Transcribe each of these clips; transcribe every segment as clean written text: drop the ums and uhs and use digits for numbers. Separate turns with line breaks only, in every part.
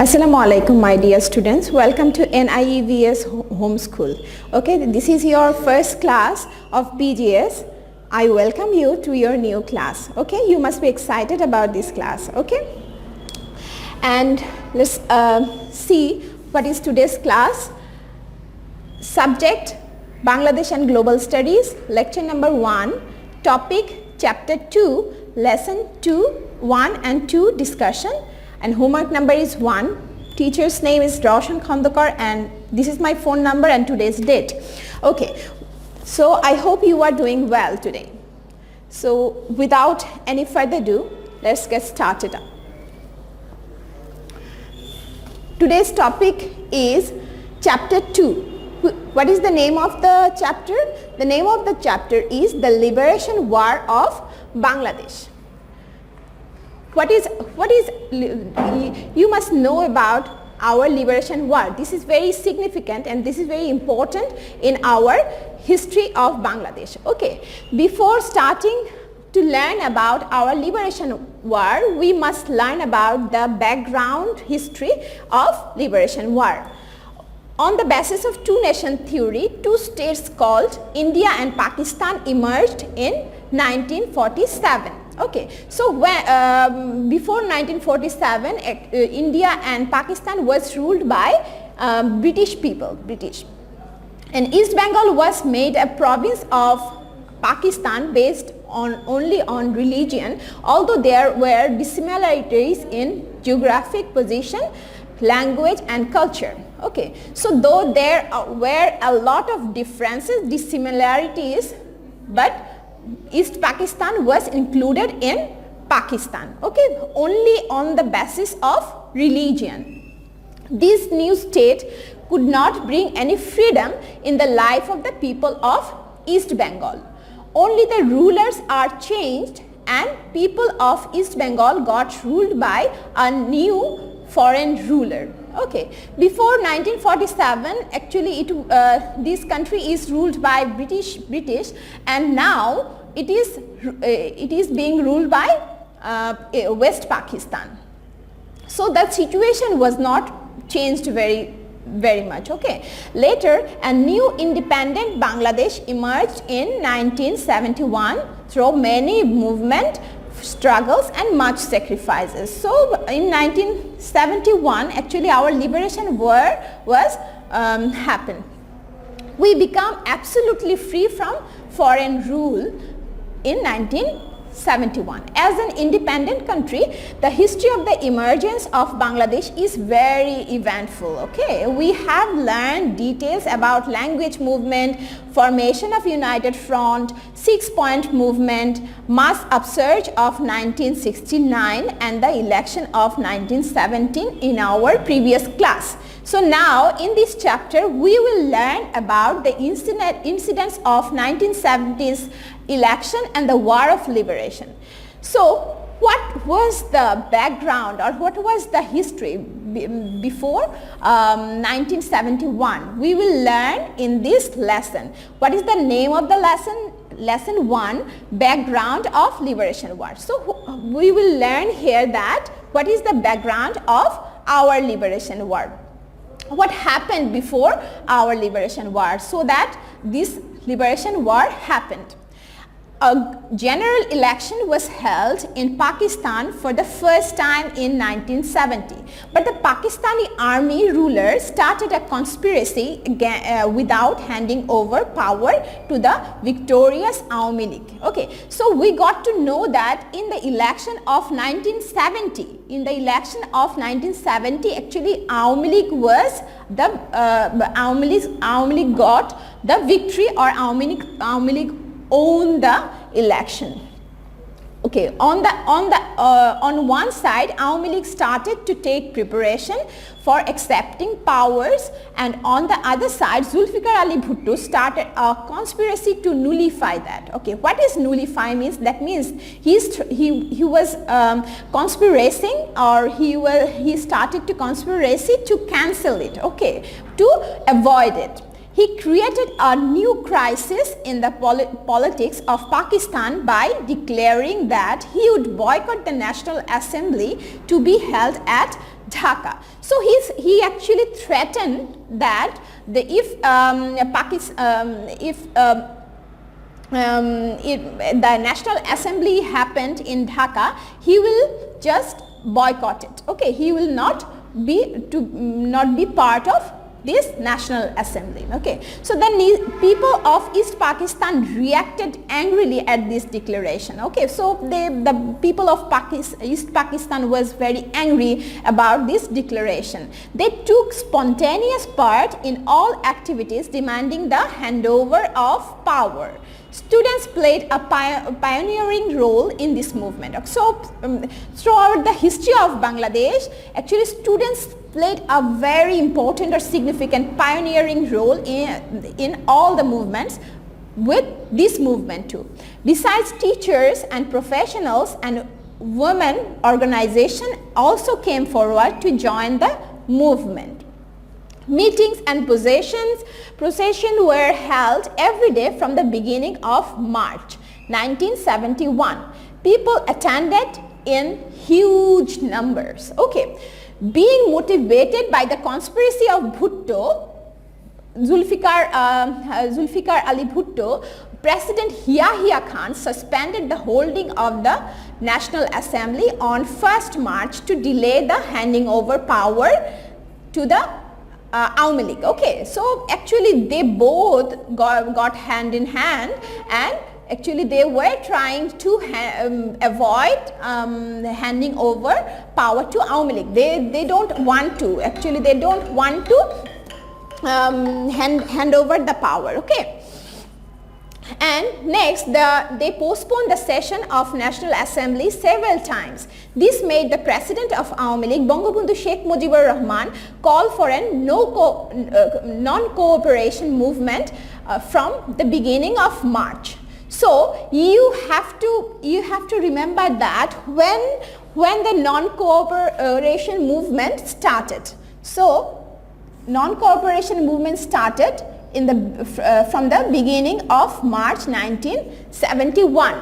Assalamu alaikum, my dear students. Welcome to NIEVS Homeschool. Okay, this is your first class of BGS. I welcome you to your new class. Okay, you must be excited about this class. Okay, and let's see what is today's class. Subject: Bangladesh and Global Studies. Lecture number 1. Topic: Chapter 2, Lesson 2, 1 and 2 discussion. And homework number is 1. Teacher's name is Rowshan Khandaker, and this is my phone number and today's date. Okay, so I hope you are doing well today. So without any further ado, let's get started. Today's topic is Chapter 2. What is the name of the chapter? The name of the chapter is The Liberation War of Bangladesh. You must know about our liberation war. This is very significant and this is very important in our history of Bangladesh. Okay, before starting to learn about our liberation war, we must learn about the background history of liberation war. On the basis of two-nation theory, two states called India and Pakistan emerged in 1947. Okay, so before 1947, India and Pakistan was ruled by British people, and East Bengal was made a province of Pakistan based only on religion, although there were dissimilarities in geographic position, language and culture. Okay, so though there were a lot of differences, dissimilarities, but East Pakistan was included in Pakistan, okay, only on the basis of religion. This new state could not bring any freedom in the life of the people of East Bengal. Only the rulers are changed and people of East Bengal got ruled by a new foreign ruler. Okay, before 1947, actually this country is ruled by British, and now it is being ruled by West Pakistan. So that situation was not changed very much. Okay, later a new independent Bangladesh emerged in 1971 through many movements, struggles and much sacrifices. So in 1971, actually our liberation war was happened. We become absolutely free from foreign rule in 1971. As an independent country, the history of the emergence of Bangladesh is very eventful. Okay, we have learned details about language movement, formation of United Front, 6-point movement, mass upsurge of 1969 and the election of 1917 in our previous class. So now in this chapter we will learn about the incidents of 1970s election and the War of Liberation. So what was the background or what was the history before 1971? We will learn in this lesson. What is the name of the lesson? Lesson 1, Background of Liberation War. So we will learn here that what is the background of our liberation war. What happened before our liberation war so that this liberation war happened. A general election was held in Pakistan for the first time in 1970, but the Pakistani army rulers started a conspiracy without handing over power to the victorious Awami League. Okay, so we got to know that in the election of 1970, actually Awami League was the Awami League got the victory, or Awami League own the election. Okay, on one side, Awami League started to take preparation for accepting powers, and on the other side, Zulfikar Ali Bhutto started a conspiracy to nullify that. Okay, what is nullify means? That means he was conspiring, or he started to conspiracy to cancel it. Okay, to avoid it. He created a new crisis in the politics of Pakistan by declaring that he would boycott the National Assembly to be held at Dhaka. So he actually threatened that if the National Assembly happened in Dhaka, he will just boycott it. Okay, he will not be part of this National Assembly. Okay, so the people of East Pakistan reacted angrily at this declaration. Okay, so the people of East Pakistan was very angry about this declaration. They took spontaneous part in all activities demanding the handover of power. Students played a pioneering role in this movement. So throughout the history of Bangladesh, actually students played a very important or significant pioneering role in all the movements with this movement too. Besides teachers and professionals, and women organization also came forward to join the movement. Meetings and processions were held every day from the beginning of March 1971. People attended in huge numbers. Okay, being motivated by the conspiracy of Bhutto, Zulfikar Ali Bhutto, President Yahya Khan suspended the holding of the National Assembly on 1st March to delay the handing over power to the Awami League. Okay, so actually they both got hand in hand, and actually they were trying to avoid handing over power to Awami League. They don't want to, actually they don't want to hand over the power. Okay. And next, they postponed the session of National Assembly several times. This made the President of Awami League, Bangabandhu Sheikh Mujibur Rahman, call for a non-cooperation movement from the beginning of March. So you have to remember that when the non-cooperation movement started. So non-cooperation movement started from the beginning of March 1971.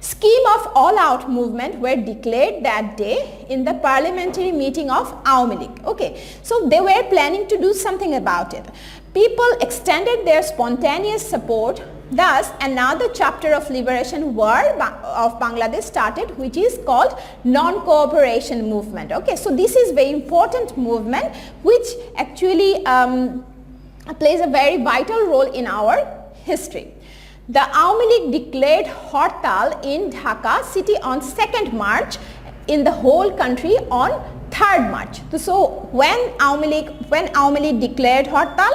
Scheme of all-out movement were declared that day in the parliamentary meeting of Awami League. Okay, so they were planning to do something about it. People extended their spontaneous support. Thus, another chapter of liberation war of Bangladesh started, which is called non-cooperation movement. Okay, so this is very important movement which actually plays a very vital role in our history. The Awami League declared Hartal in Dhaka city on 2nd March, in the whole country on 3rd March. So when Awami League declared Hartal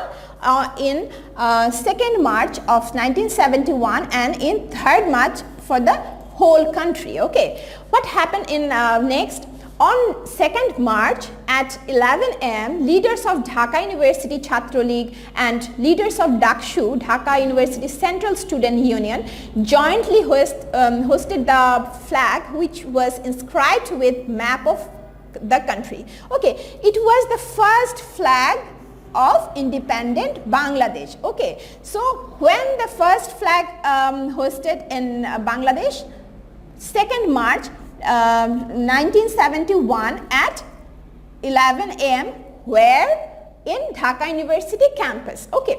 in 2nd March of 1971 and in 3rd March for the whole country. Okay, what happened in next? On 2nd March at 11 am, leaders of Dhaka University Chhatra League and leaders of Dakshu, Dhaka University Central Student Union, jointly hosted the flag which was inscribed with map of the country. Okay, it was the first flag of independent Bangladesh. Okay, so when the first flag hosted in Bangladesh, 2nd March 1971 at 11 am, where in Dhaka University campus. Okay,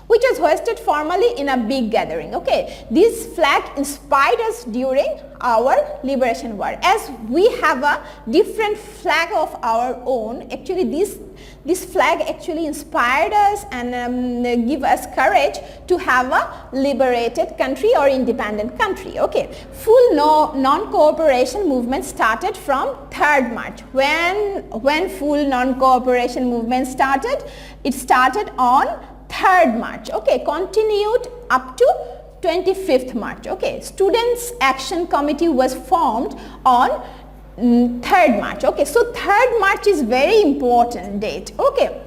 which was hosted formally in a big gathering. Okay, this flag inspired us during our liberation war. As we have a different flag of our own, actually this flag actually inspired us and give us courage to have a liberated country or independent country. Okay, full non-cooperation movement started from 3rd March. When full non-cooperation movement started, it started on 3rd March. Okay, continued up to 25th March. Okay, Students Action Committee was formed on 3rd March. Okay, so 3rd March is very important date. Okay,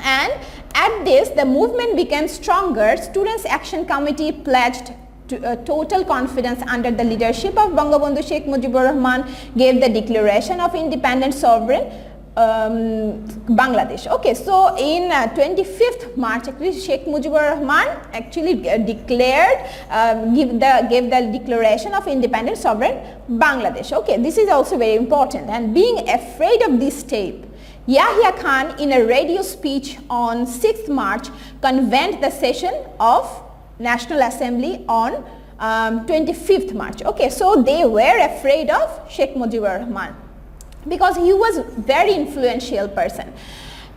and at this the movement became stronger. Students Action Committee pledged total confidence under the leadership of Bangabandhu Sheikh Mujibur Rahman, gave the declaration of independent sovereign Bangladesh. Okay, so in 25th March, actually Sheikh Mujibur Rahman actually declared, gave the declaration of independent sovereign Bangladesh. Okay, this is also very important. And being afraid of this step, Yahya Khan in a radio speech on 6th March convened the session of National Assembly on 25th March. Okay, so they were afraid of Sheikh Mujibur Rahman because he was very influential person.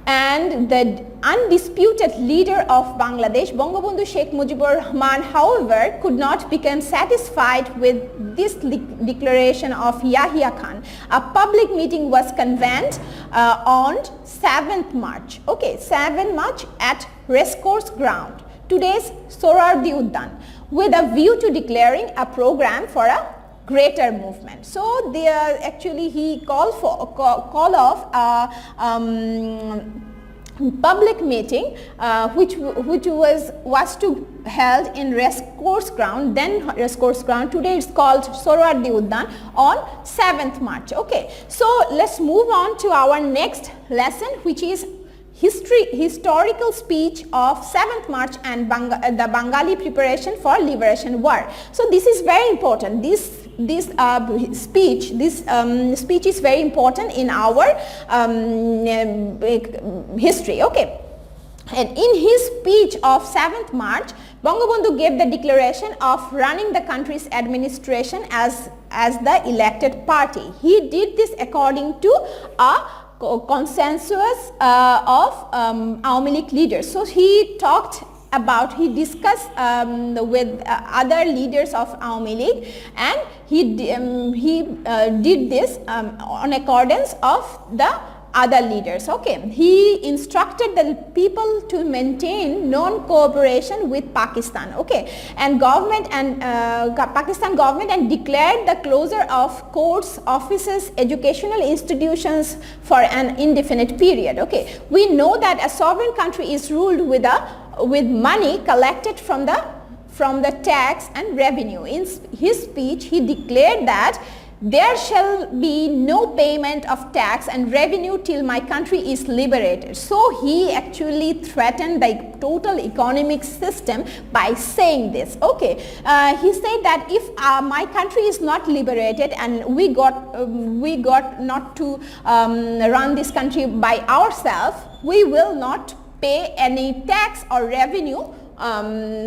And the undisputed leader of Bangladesh, Bangabandhu Sheikh Mujibur Rahman, however, could not become satisfied with this declaration of Yahya Khan. A public meeting was convened on 7th March. Okay, 7th March at Racecourse Ground, today's Sohrawardi Udyan, with a view to declaring a program for a greater movement. So there actually he called off a public meeting which was to held in Racecourse Ground, then Racecourse Ground, today it's called Sohrawardi Udyan, on 7th March. Okay, so let's move on to our next lesson, which is historical speech of 7th March and the Bengali preparation for liberation war. So this is very important. This speech is very important in our history. Okay, and in his speech of 7th March, Bangabandhu gave the declaration of running the country's administration as the elected party. He did this according to a consensus of Awami League leaders. So he discussed with other leaders of Awami League, and he did this on accordance of the other leaders. Okay, he instructed the people to maintain non-cooperation with Pakistan. Okay, and government and Pakistan government, and declared the closure of courts, offices, educational institutions for an indefinite period. Okay, we know that a sovereign country is ruled with money collected from the tax and revenue. In his speech, he declared that there shall be no payment of tax and revenue till my country is liberated. So he actually threatened the total economic system by saying this. Okay, he said that if my country is not liberated and we got not to run this country by ourselves, we will not pay any tax or revenue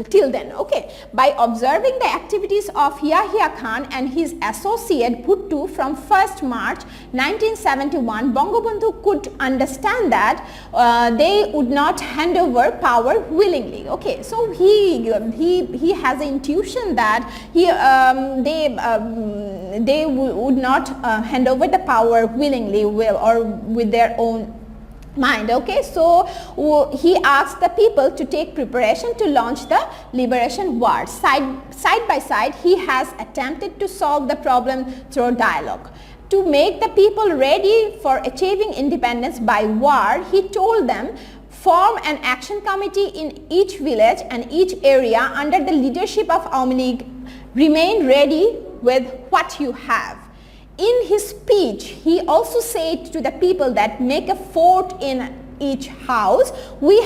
till then. Okay, by observing the activities of Yahya Khan and his associate Bhutto from 1st March 1971, Bangabandhu could understand that they would not hand over power willingly. Okay, so he has an intuition that they would not hand over the power willingly or with their own mind. Okay, so he asked the people to take preparation to launch the liberation war. Side by side, he has attempted to solve the problem through dialogue. To make the people ready for achieving independence by war, he told them, form an action committee in each village and each area under the leadership of Awami League. Remain ready with what you have. In his speech, he also said to the people that make a fort in each house. We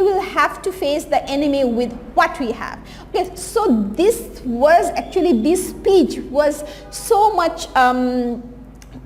will have to face the enemy with what we have. Okay, so this speech was so much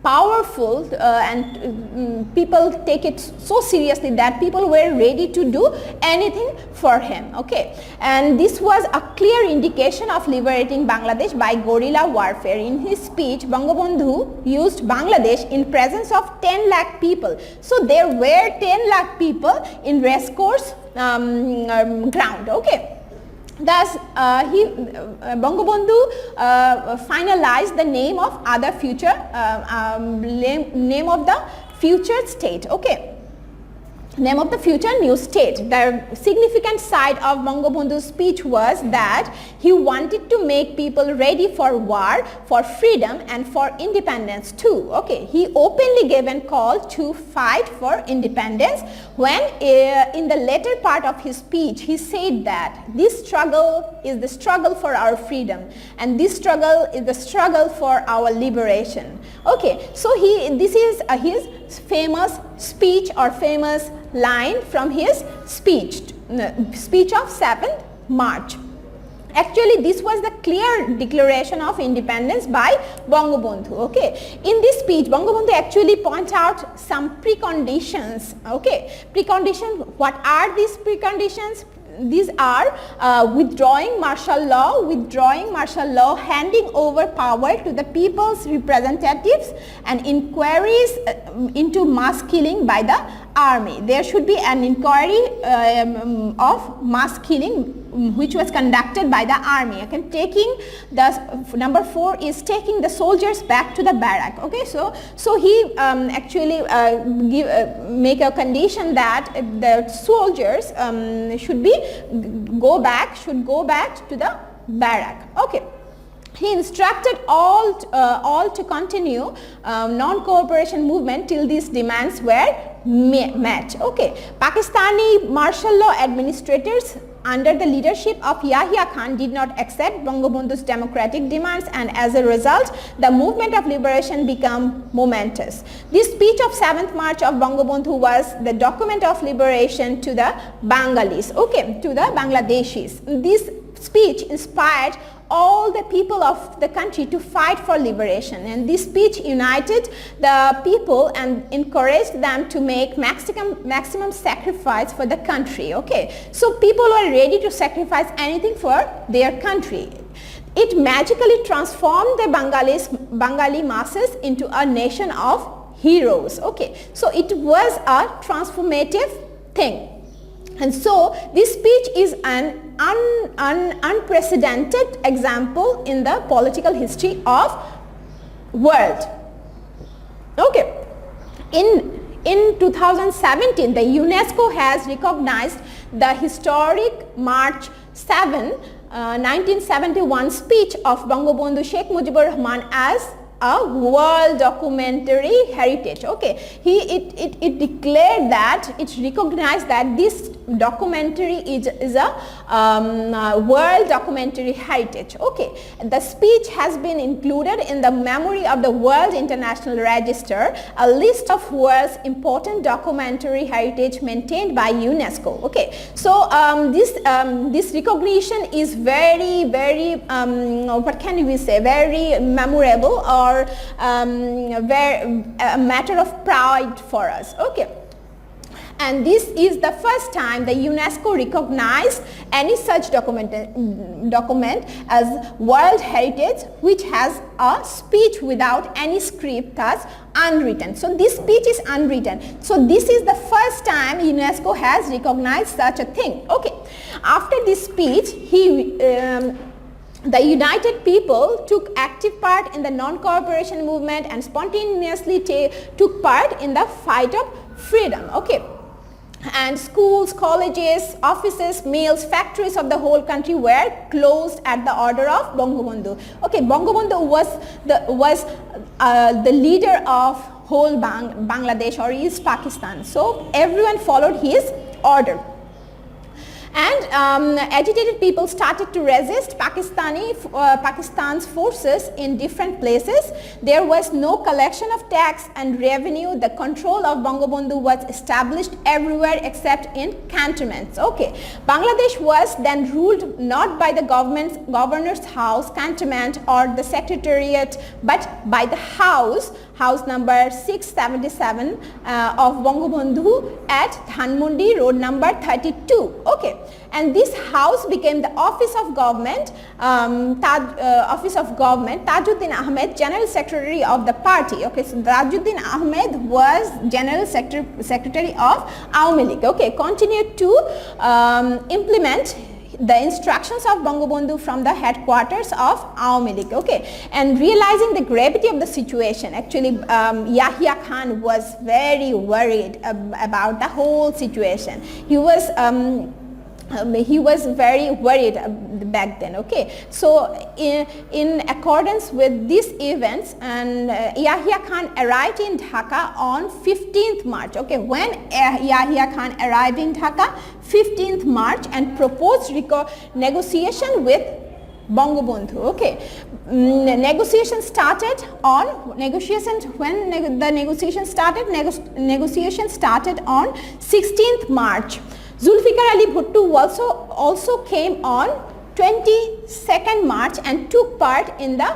powerful and people take it so seriously that people were ready to do anything for him. Okay, and this was a clear indication of liberating Bangladesh by guerrilla warfare. In his speech, Bangabandhu used Bangladesh in presence of 10 lakh people. So there were 10 lakh people in Racecourse ground. Okay. Thus, Bangabandhu finalized the name of other future name of the future state. Okay, name of the future new state. The significant side of Bangabandhu's speech was that he wanted to make people ready for war, for freedom and for independence too. Okay, he openly gave a call to fight for independence when in the later part of his speech he said that this struggle is the struggle for our freedom and this struggle is the struggle for our liberation. Okay, so this is his famous speech or famous line from his speech of 7th March. Actually, this was the clear declaration of independence by Bangabandhu. Okay, in this speech, Bangabandhu actually points out some preconditions. Okay, preconditions. What are these preconditions? These are withdrawing martial law, handing over power to the people's representatives, and inquiries into mass killing by the army. There should be an inquiry of mass killing which was conducted by the army. Okay, taking the number 4 is taking the soldiers back to the barrack. Okay, so he actually make a condition that the soldiers should go back to the barrack. Okay. He instructed all to continue non-cooperation movement till these demands were met. Okay, Pakistani martial law administrators under the leadership of Yahya Khan did not accept Bangabandhu's democratic demands, and as a result, the movement of liberation became momentous. This speech of 7th March of Bangabandhu was the document of liberation to the Bengalis, okay, to the Bangladeshis. This speech inspired all the people of the country to fight for liberation, and this speech united the people and encouraged them to make maximum sacrifice for the country. Okay, so people were ready to sacrifice anything for their country. It magically transformed the Bengali masses into a nation of heroes. Okay, so it was a transformative thing. And so this speech is an unprecedented example in the political history of world. Okay, in 2017, the UNESCO has recognized the historic March 7, 1971 speech of Bangabandhu Sheikh Mujibur Rahman as a world documentary heritage. Okay, it declared that, it recognized that this documentary is a world documentary heritage. Okay, the speech has been included in the memory of the World International Register, a list of world's important documentary heritage maintained by UNESCO. Okay, so this recognition is very what can we say, very memorable, or a matter of pride for us. Okay, and this is the first time the UNESCO recognized any such document as World Heritage which has a speech without any script, thus unwritten. So this speech is unwritten. So this is the first time UNESCO has recognized such a thing. Okay, after this speech, the united people took active part in the non-cooperation movement and spontaneously took part in the fight of freedom. Okay, and schools, colleges, offices, mills, factories of the whole country were closed at the order of Bangabandhu. Okay, Bangabandhu was the leader of whole Bangladesh or East Pakistan. So everyone followed his order. And agitated people started to resist Pakistan's forces in different places. There was no collection of tax and revenue. The control of Bangabandhu was established everywhere except in cantonments. Okay, Bangladesh was then ruled not by the governor's house, cantonment, or the secretariat, but by the house number 677 of Bangabandhu at Dhanmondi Road number 32. Okay, and this house became the office of government. Tajuddin Ahmed, general secretary of the party. Okay, so Tajuddin Ahmed was general secretary of Awami League. Okay, continued to implement the instructions of Bangabandhu from the headquarters of Awami League. Okay, and realizing the gravity of the situation, actually Yahya Khan was very worried about the whole situation. He was very worried back then. Okay, so in accordance with these events, and Yahya Khan arrived in Dhaka on 15th March. Okay, when Yahya Khan arrived in Dhaka 15th March and proposed negotiation with Bangabandhu. Okay, negotiation started on the negotiation started on 16th March. Zulfikar Ali Bhutto also came on 22nd March and took part in the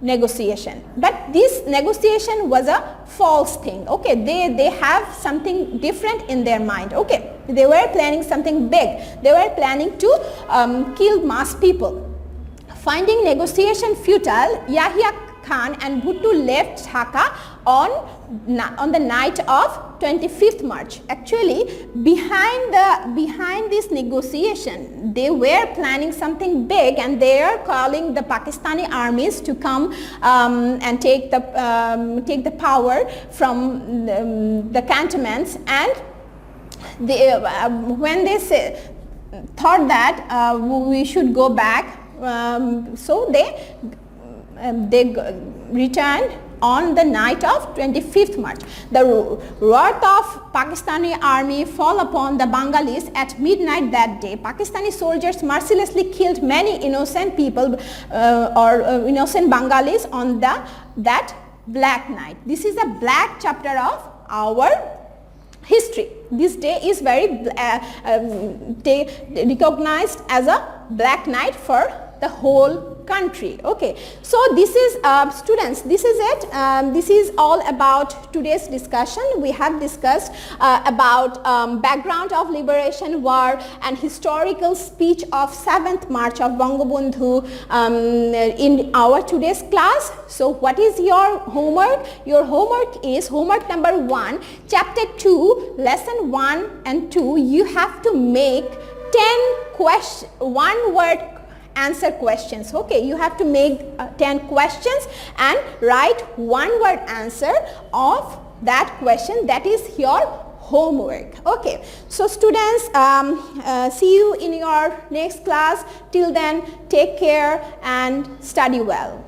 negotiation, but this negotiation was a false thing. Okay, they have something different in their mind. Okay, they were planning something big. They were planning to kill mass people. Finding negotiation futile, Yahya Khan and Bhutto left Dhaka on the night of 25th March. Actually, behind this negotiation, they were planning something big, and they are calling the Pakistani armies to come and take the power from the cantonments. And when they thought that we should go back, so they returned on the night of 25th March. The wrath of Pakistani army fell upon the Bengalis at midnight that day. Pakistani soldiers mercilessly killed many innocent people innocent Bengalis on that black night. This is a black chapter of our history. This day is very recognized as a black night for the whole country. Okay, so this is students, this is it. This is all about today's discussion. We have discussed about background of liberation war and historical speech of 7th March of Bangabandhu in our today's class. So what is your homework? Your homework is homework number 1, chapter 2, lesson 1 and 2. You have to make 10 one-word answer questions. Okay, you have to make 10 questions and write one-word answer of that question. That is your homework. Okay, so students, see you in your next class. Till then, take care and study well.